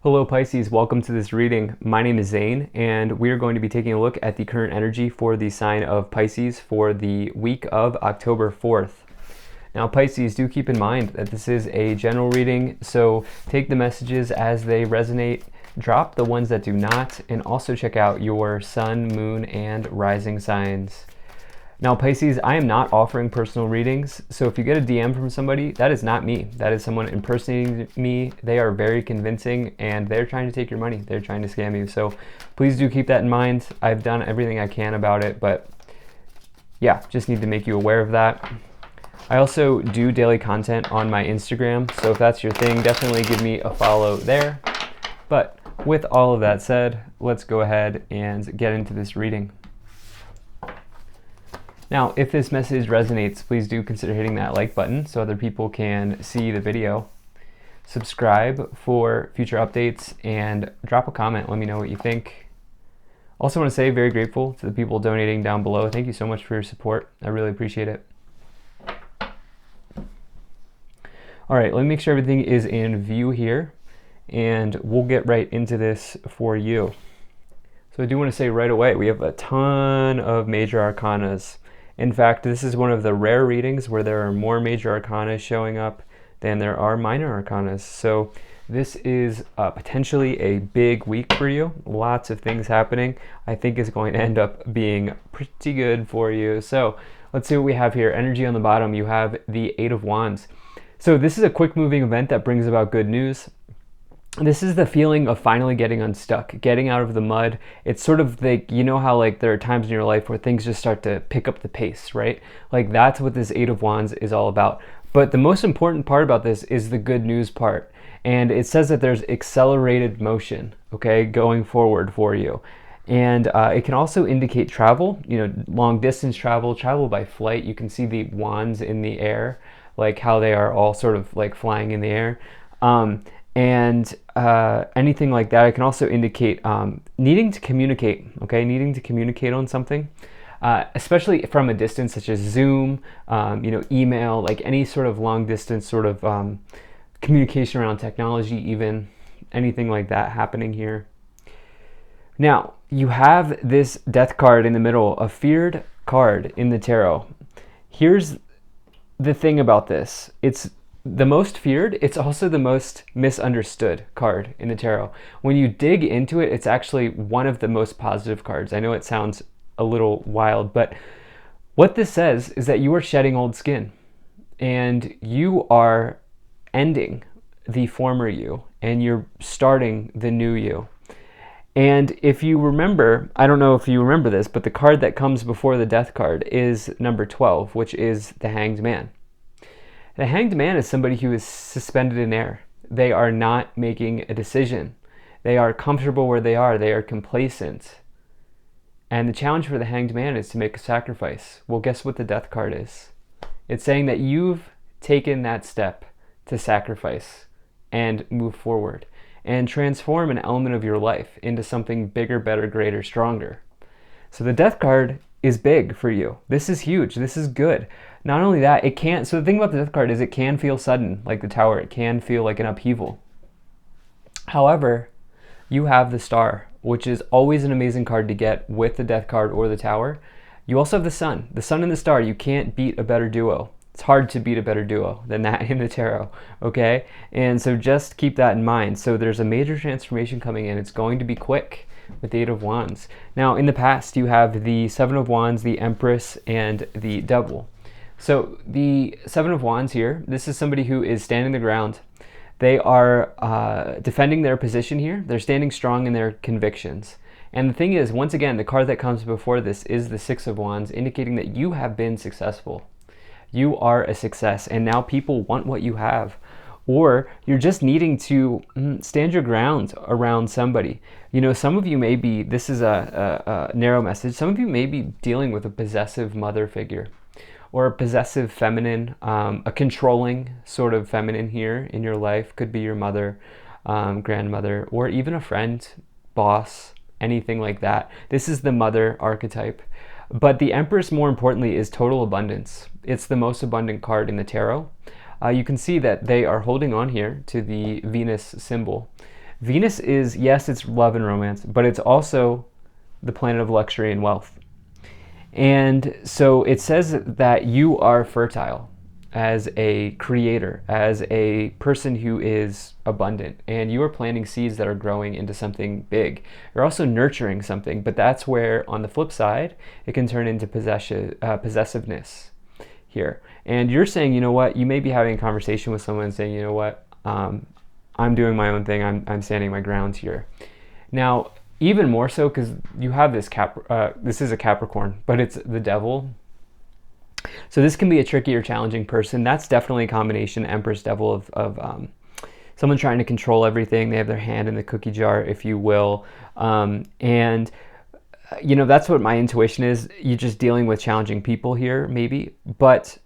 Hello Pisces, welcome to this reading. My name is Zane and we are going to be taking a look at the current energy for the sign of Pisces for the week of October 4th. Now Pisces, do keep in mind that this is a general reading, so take the messages as they resonate, drop the ones that do not, and also check out your sun, moon, and rising signs. Now Pisces, I am not offering personal readings, so if you get a DM from somebody, that is not me. That is someone impersonating me. They are very convincing and they're trying to take your money. They're trying to scam you. So please do keep that in mind. I've done everything I can about it, but yeah, just need to make you aware of that. I also do daily content on my Instagram, so if that's your thing, definitely give me a follow there. But with all of that said, let's go ahead and get into this reading. Now, if this message resonates, please do consider hitting that like button so other people can see the video. Subscribe for future updates and drop a comment. Let me know what you think. Also want to say very grateful to the people donating down below. Thank you so much for your support. I really appreciate it. All right, let me make sure everything is in view here and we'll get right into this for you. So I do want to say right away, we have a ton of major arcanas. In fact, this is one of the rare readings where there are more major arcana showing up than there are minor arcanas. So this is potentially a big week for you. Lots of things happening. I think is going to end up being pretty good for you. So let's see what we have here. Energy on the bottom, you have the Eight of Wands. So this is a quick moving event that brings about good news. This is the feeling of finally getting unstuck, getting out of the mud. It's sort of like, you know how like there are times in your life where things just start to pick up the pace, right? Like that's what this Eight of Wands is all about. But the most important part about this is the good news part. And it says that there's accelerated motion, okay, going forward for you. And it can also indicate travel, long distance travel, travel by flight. You can see the wands in the air, like how they are all sort of like flying in the air. And anything like that. It can also indicate needing to communicate, okay? Needing to communicate on something, especially from a distance such as Zoom, email, like any sort of long distance sort of communication around technology, even anything like that happening here. Now, you have this Death card in the middle, a feared card in the tarot. Here's the thing about this. It's the most feared, it's also the most misunderstood card in the tarot. When you dig into it, it's actually one of the most positive cards. I know it sounds a little wild, but what this says is that you are shedding old skin and you are ending the former you and you're starting the new you. And if you remember, I don't know if you remember this, but the card that comes before the Death card is number 12, which is the Hanged Man. The Hanged Man is somebody who is suspended in air. They are not making a decision. They are comfortable where they are. They are complacent. And the challenge for the Hanged Man is to make a sacrifice. Well, guess what the Death card is? It's saying that you've taken that step to sacrifice and move forward and transform an element of your life into something bigger, better, greater, stronger. So the Death card is big for you. This is huge. This is good. Not only that, so the thing about the Death card is it can feel sudden, like the Tower. It can feel like an upheaval. However, you have the Star, which is always an amazing card to get with the Death card or the Tower. You also have the Sun. The Sun and the Star, you can't beat a better duo. It's hard to beat a better duo than that in the tarot, okay? And so just keep that in mind. So there's a major transformation coming in. It's going to be quick with the Eight of Wands. Now, in the past, you have the Seven of Wands, the Empress, and the Devil. So the Seven of Wands here, this is somebody who is standing the ground. They are defending their position here. They're standing strong in their convictions. And the thing is, once again, the card that comes before this is the Six of Wands, indicating that you have been successful. You are a success, and now people want what you have. Or you're just needing to stand your ground around somebody. Some of you may be, this is a narrow message, some of you may be dealing with a possessive mother figure or a possessive feminine, a controlling sort of feminine here in your life. Could be your mother, grandmother, or even a friend, boss, anything like that. This is the mother archetype. But the Empress, more importantly, is total abundance. It's the most abundant card in the tarot. You can see that they are holding on here to the Venus symbol. Venus is, yes, it's love and romance, but it's also the planet of luxury and wealth. And so it says that you are fertile as a creator, as a person who is abundant, and you are planting seeds that are growing into something big. You're also nurturing something, but that's where, on the flip side, it can turn into possessiveness here. And you're saying, you know what, you may be having a conversation with someone saying, you know what, I'm doing my own thing, I'm standing my ground here. Now, even more so because you have this this is a Capricorn, but it's the devil. So this can be a tricky or challenging person. That's definitely a combination, Empress Devil, of someone trying to control everything. They have their hand in the cookie jar, if you will. And, you know, that's what my intuition is. You're just dealing with challenging people here, maybe. But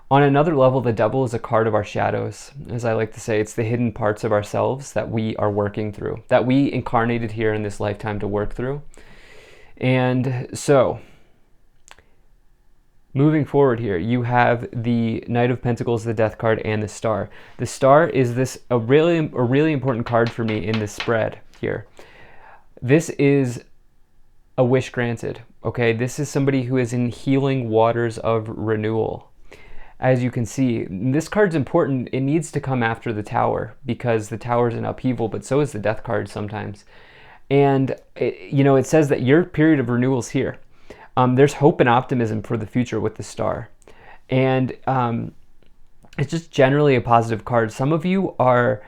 on another level, the devil is a card of our shadows. As I like to say, it's the hidden parts of ourselves that we are working through, that we incarnated here in this lifetime to work through. And so, moving forward here, you have the Knight of Pentacles, the Death card, and the Star. The Star is a really important card for me in this spread here. This is a wish granted, okay? This is somebody who is in healing waters of renewal. As you can see, this card's important. It needs to come after the Tower because the Tower is an upheaval, but so is the Death card sometimes. And, you know, it says that your period of renewal is here. There's hope and optimism for the future with the Star. And it's just generally a positive card. Some of you are,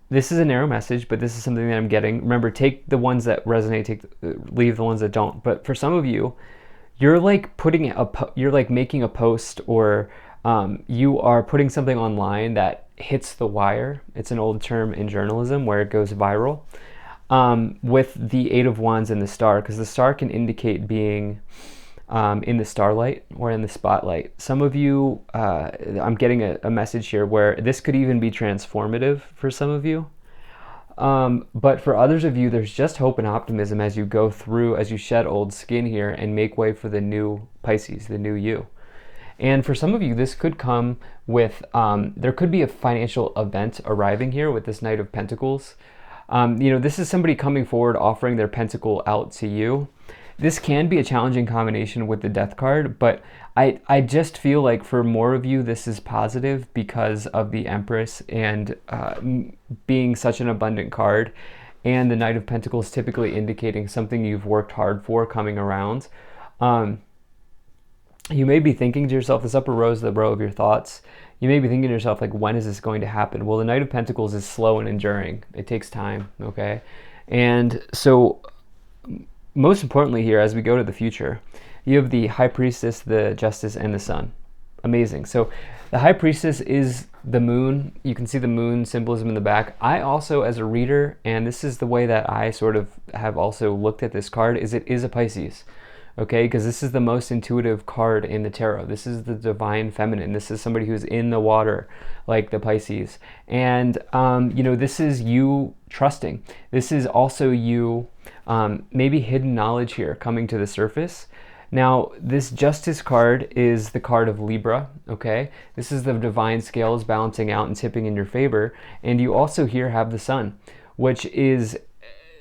this is a narrow message, but this is something that I'm getting. Remember, take the ones that resonate, leave the ones that don't. But for some of you, you're like you're like making a post, or you are putting something online that hits the wire. It's an old term in journalism where it goes viral. With the Eight of Wands and the Star, because the Star can indicate being in the starlight or in the spotlight. Some of you, I'm getting a message here where this could even be transformative for some of you. But for others of you, there's just hope and optimism as you go through, as you shed old skin here and make way for the new Pisces, the new you. And for some of you, this could come with, there could be a financial event arriving here with this Knight of Pentacles. You know, this is somebody coming forward, offering their pentacle out to you. This can be a challenging combination with the Death card, but I just feel like for more of you, this is positive because of the Empress and being such an abundant card, and the Knight of Pentacles typically indicating something you've worked hard for coming around. You may be thinking to yourself, this upper row is the row of your thoughts. You may be thinking to yourself, like, when is this going to happen? Well, the Knight of Pentacles is slow and enduring. It takes time, okay? And so, most importantly here, as we go to the future, you have the High Priestess, the Justice, and the Sun. Amazing. So, the High Priestess is the moon. You can see the moon symbolism in the back. I also, as a reader, and this is the way that I sort of have also looked at this card, is it is a Pisces. Okay, because this is the most intuitive card in the tarot. This is the divine feminine. This is somebody who's in the water, like the Pisces. And, you know, this is you trusting. This is also you, maybe hidden knowledge here coming to the surface. Now, this Justice card is the card of Libra, okay? This is the divine scales balancing out and tipping in your favor. And you also here have the Sun, which is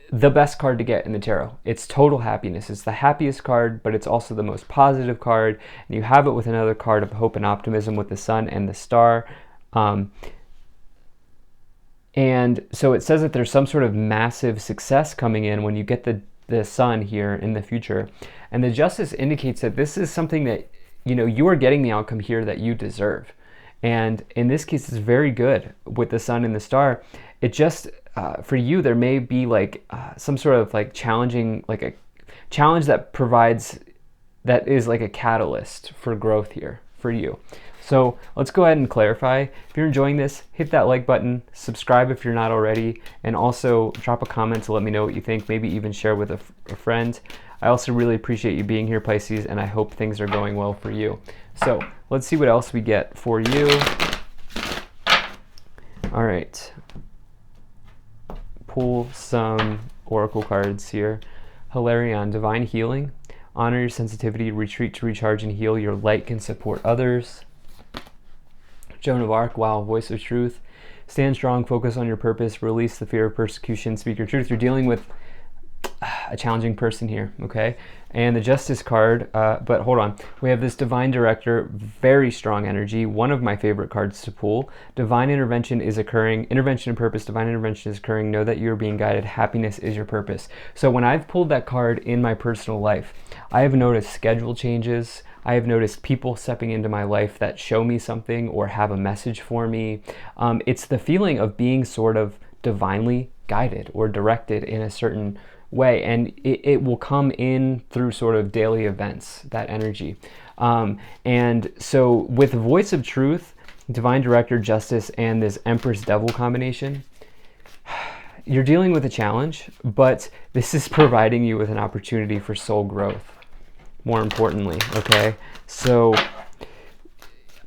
the best card to get in the tarot. It's total happiness. It's the happiest card, but it's also the most positive card. And you have it with another card of hope and optimism with the Sun and the Star. And so it says that there's some sort of massive success coming in when you get the Sun here in the future. And the Justice indicates that this is something that, you know, you are getting the outcome here that you deserve. And in this case, it's very good with the Sun and the Star. It just, for you, there may be like some sort of like challenging, like a challenge that is like a catalyst for growth here for you. So let's go ahead and clarify. If you're enjoying this, hit that like button, subscribe if you're not already, and also drop a comment to let me know what you think, maybe even share with a friend. I also really appreciate you being here, Pisces, and I hope things are going well for you. So let's see what else we get for you. All right. Pull some oracle cards here. Hilarion, divine healing. Honor your sensitivity, retreat to recharge and heal. Your light can support others. Joan of Arc, wow, voice of truth. stand strong, focus on your purpose, release the fear of persecution, speak your truth. You're dealing with a challenging person here, okay? And the Justice card, but hold on. We have this Divine Director, very strong energy, one of my favorite cards to pull. Divine intervention is occurring, intervention and purpose, divine intervention is occurring. Know that you are being guided. Happiness is your purpose. So when I've pulled that card in my personal life, I have noticed schedule changes. I have noticed people stepping into my life that show me something or have a message for me. It's the feeling of being sort of divinely guided or directed in a certain way, and it will come in through sort of daily events, that energy. And so with Voice of Truth, Divine Director, Justice, and this Empress Devil combination, you're dealing with a challenge, but this is providing you with an opportunity for soul growth, more importantly, okay? So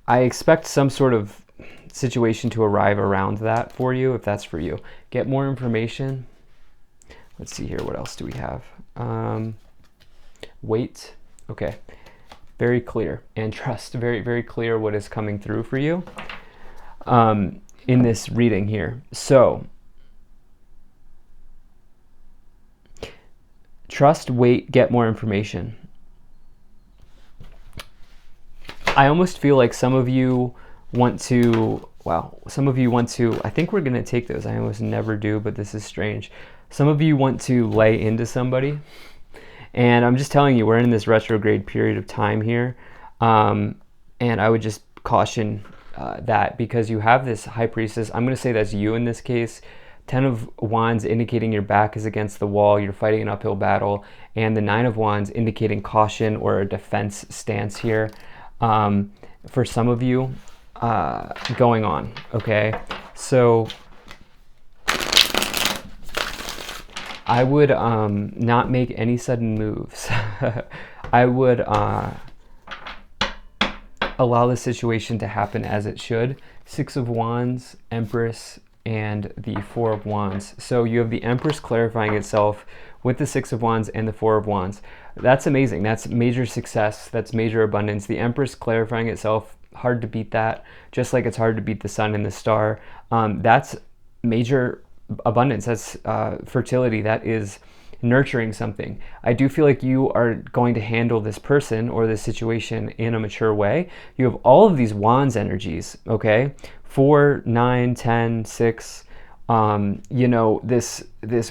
I expect some sort of situation to arrive around that for you, if that's for you. Get more information. Let's see here, what else do we have? Wait, okay. Very clear, and trust, very, very clear what is coming through for you in this reading here. So, trust, wait, get more information. I almost feel like some of you want to, I think we're gonna take those. I almost never do, but this is strange. Some of you want to lay into somebody, and I'm just telling you, we're in this retrograde period of time here, and I would just caution that, because you have this High Priestess. I'm going to say that's you in this case. 10 of Wands indicating your back is against the wall, you're fighting an uphill battle, and the 9 of Wands indicating caution or a defense stance here for some of you going on, okay? So I would not make any sudden moves. I would allow the situation to happen as it should. 6 of Wands, Empress, and the 4 of Wands. So you have the Empress clarifying itself with the 6 of Wands and the 4 of Wands. That's amazing. That's major success. That's major abundance. The Empress clarifying itself, hard to beat that, just like it's hard to beat the Sun and the Star. That's major abundance. That's fertility. That is nurturing something. I do feel like you are going to handle this person or this situation in a mature way. You have all of these Wands energies, okay? 4, 9, 10, 6. You know, this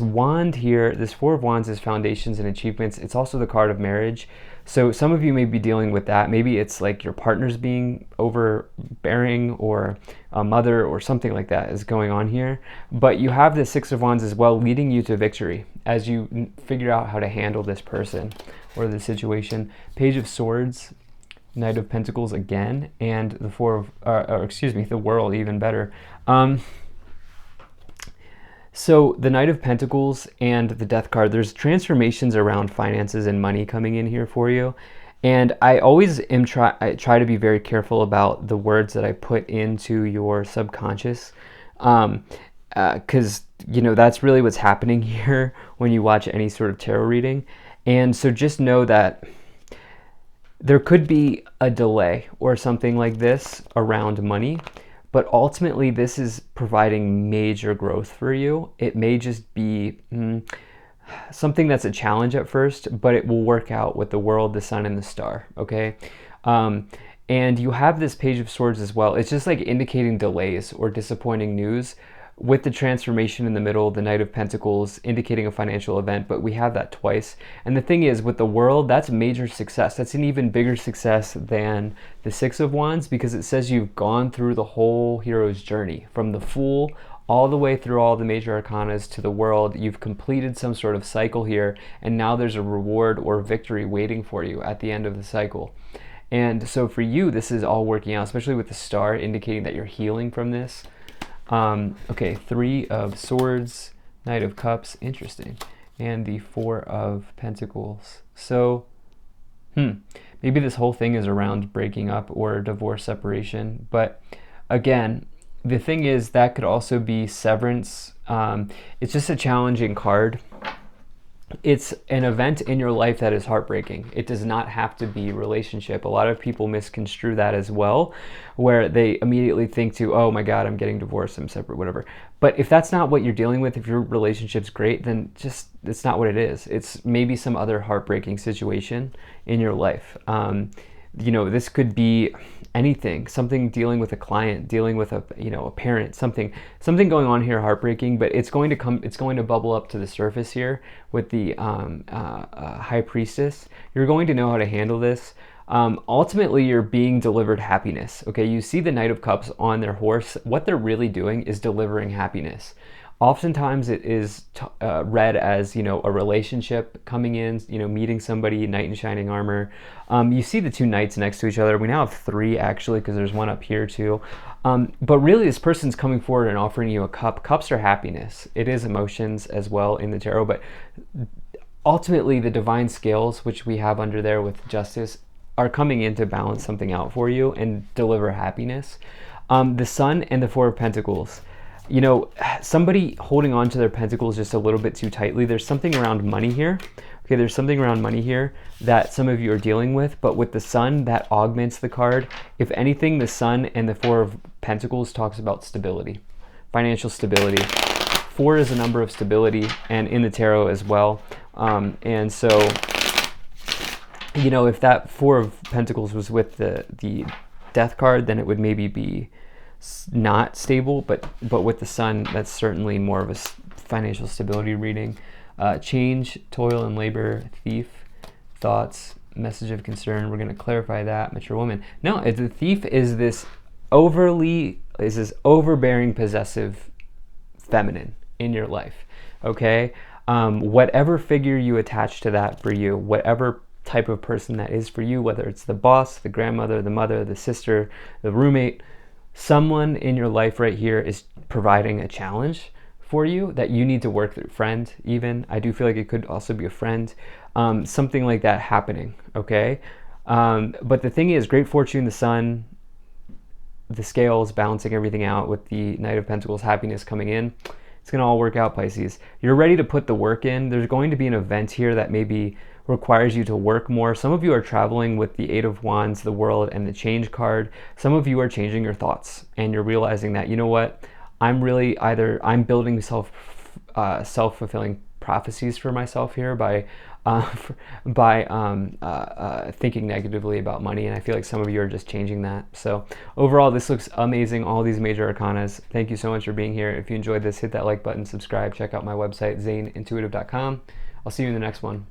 wand here, this 4 of Wands is foundations and achievements. It's also the card of marriage. So some of you may be dealing with that. Maybe it's like your partner's being overbearing, or a mother or something like that is going on here. But you have the 6 of Wands as well, leading you to victory as you figure out how to handle this person or the situation. Page of Swords, Knight of Pentacles again, and the the World, even better. So the Knight of Pentacles and the Death card, there's transformations around finances and money coming in here for you. And I always I try to be very careful about the words that I put into your subconscious, because you know, that's really what's happening here when you watch any sort of tarot reading. And so just know that there could be a delay or something like this around money, but ultimately this is providing major growth for you. It may just be something that's a challenge at first, but it will work out with the World, the Sun, and the Star, okay? And you have this Page of Swords as well. It's just like indicating delays or disappointing news, with the transformation in the middle, the Knight of Pentacles indicating a financial event, but we have that twice. And the thing is, with the World, that's major success. That's an even bigger success than the 6 of Wands, because it says you've gone through the whole hero's journey, from the Fool all the way through all the major arcanas to the World. You've completed some sort of cycle here, and now there's a reward or victory waiting for you at the end of the cycle. And so for you, this is all working out, especially with the Star indicating that you're healing from this. Okay, 3 of Swords, Knight of Cups, interesting, and the 4 of Pentacles. So, maybe this whole thing is around breaking up or divorce, separation. But again, the thing is, that could also be severance. It's just a challenging card. it's an event in your life that is heartbreaking. It does not have to be relationship. A lot of people misconstrue that as well, where they immediately think to, oh my God, I'm getting divorced, I'm separate, whatever. But if that's not what you're dealing with, if your relationship's great, then just, it's not what it is. It's maybe some other heartbreaking situation in your life. This could be anything, something dealing with a client, dealing with a parent, something going on here, heartbreaking, but it's going to bubble up to the surface here with the high priestess. You're going to know how to handle this. Ultimately, you're being delivered happiness. Okay, you see the Knight of Cups on their horse. What they're really doing is delivering happiness. Oftentimes it is read as, a relationship coming in, meeting somebody, knight in shining armor. You see the two knights next to each other. We now have three, actually, because there's one up here too. But really, this person's coming forward and offering you a cup. Cups are happiness. It is emotions as well in the tarot, but ultimately the divine scales, which we have under there with justice, are coming in to balance something out for you and deliver happiness. The Sun and the Four of Pentacles. Somebody holding on to their pentacles just a little bit too tightly. There's something around money here. Okay, there's something around money here that some of you are dealing with, but with the Sun, that augments the card. If anything, the Sun and the Four of Pentacles talks about stability, financial stability. 4 is a number of stability, and in the tarot as well. And so, if that Four of Pentacles was with the Death card, then it would maybe be not stable, but with the Sun, that's certainly more of a financial stability reading. Change, toil and labor, thief, thoughts, message of concern. We're going to clarify that. Mature woman. No, the thief is this overbearing, possessive feminine in your life. Okay, whatever figure you attach to that for you, whatever type of person that is for you, whether it's the boss, the grandmother, the mother, the sister, the roommate, someone in your life right here is providing a challenge for you that you need to work through. Friend, even. I do feel like it could also be a friend. Something like that happening, okay? But the thing is, great fortune, the Sun, the scales balancing everything out with the Knight of Pentacles, happiness coming in. It's going to all work out, Pisces. You're ready to put the work in. There's going to be an event here that maybe requires you to work more. Some of you are traveling with the Eight of Wands, the World, and the Change card. Some of you are changing your thoughts, and you're realizing that, you know what, I'm building self-fulfilling prophecies for myself here by thinking negatively about money, and I feel like some of you are just changing that. So overall, this looks amazing, all these major arcanas. Thank you so much for being here. If you enjoyed this, hit that like button, subscribe, check out my website, zaneintuitive.com. I'll see you in the next one.